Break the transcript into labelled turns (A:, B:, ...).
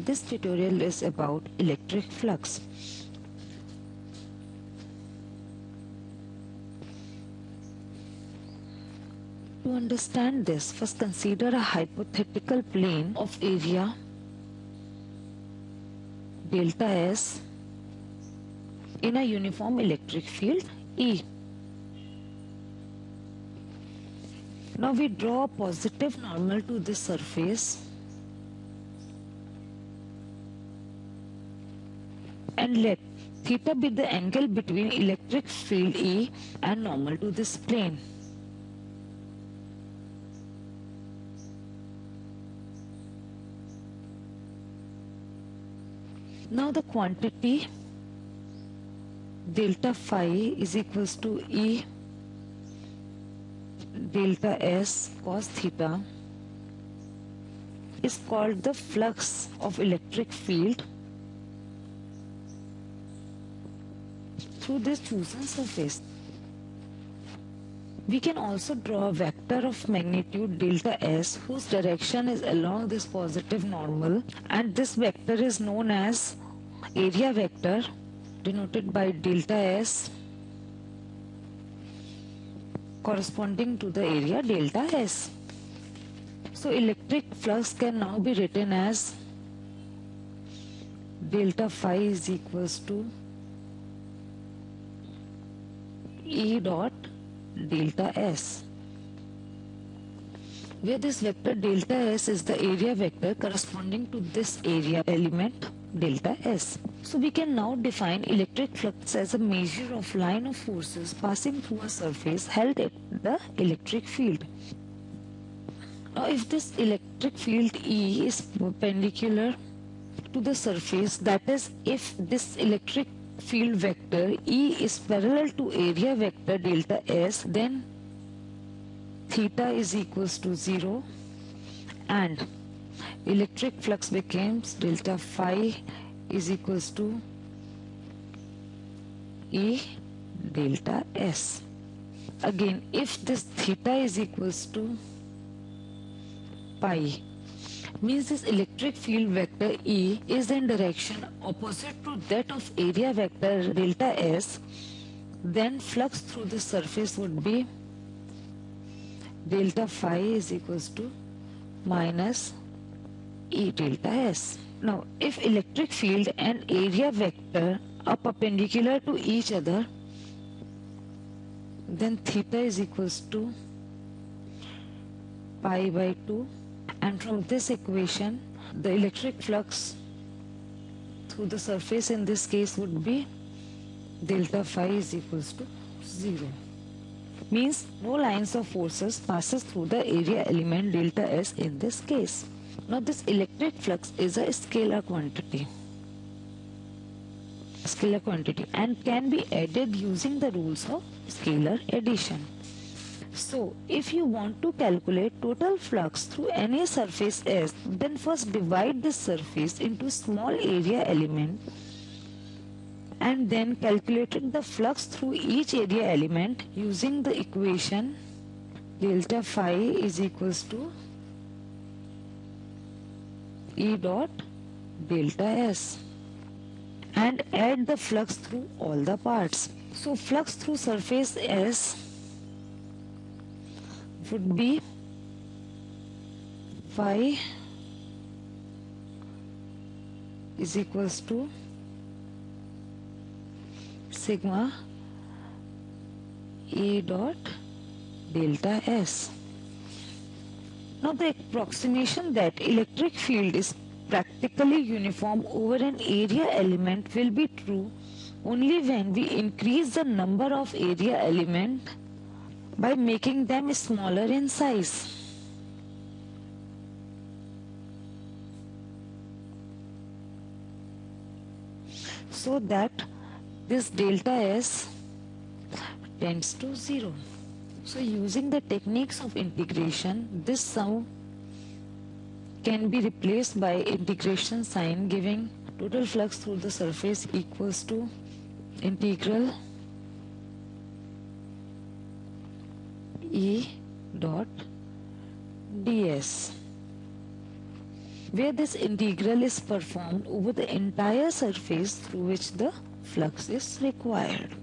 A: This tutorial is about electric flux. To understand this, first consider a hypothetical plane of area delta S in a uniform electric field E. Now we draw a positive normal to this surface and let theta be the angle between electric field E and normal to this plane. Now the quantity delta phi is equals to E delta S cos theta is called the flux of electric field through this chosen surface. We can also draw a vector of magnitude delta S whose direction is along this positive normal, and this vector is known as area vector denoted by delta S corresponding to the area delta S. So electric flux can now be written as delta phi is equals to E dot delta S, where this vector delta S is the area vector corresponding to this area element delta S. So we can now define electric flux as a measure of line of forces passing through a surface held at the electric field. Now if this electric field E is perpendicular to the surface, that is, if this electric field vector E is parallel to area vector delta S, then theta is equals to 0 and electric flux becomes delta phi is equals to E delta S. Again, if this theta is equals to pi, means this electric field vector E is in direction opposite to that of area vector delta S, then flux through the surface would be delta phi is equals to minus E delta S. Now if electric field and area vector are perpendicular to each other, then theta is equals to pi by 2, and from this equation the electric flux through the surface in this case would be delta phi is equals to 0. Means no lines of forces passes through the area element delta S in this case. Now this electric flux is a scalar quantity and can be added using the rules of scalar addition. So if you want to calculate total flux through any surface S, then first divide this surface into small area element and then calculated the flux through each area element using the equation delta phi is equals to E dot delta S and add the flux through all the parts. So flux through surface S would be phi is equals to sigma E dot delta S. Now the approximation that electric field is practically uniform over an area element will be true only when we increase the number of area element by making them smaller in size. So that this delta S tends to 0. So using the techniques of integration, this sum can be replaced by integration sign, giving total flux through the surface equals to integral E dot ds. where this integral is performed over the entire surface through which the flux is required.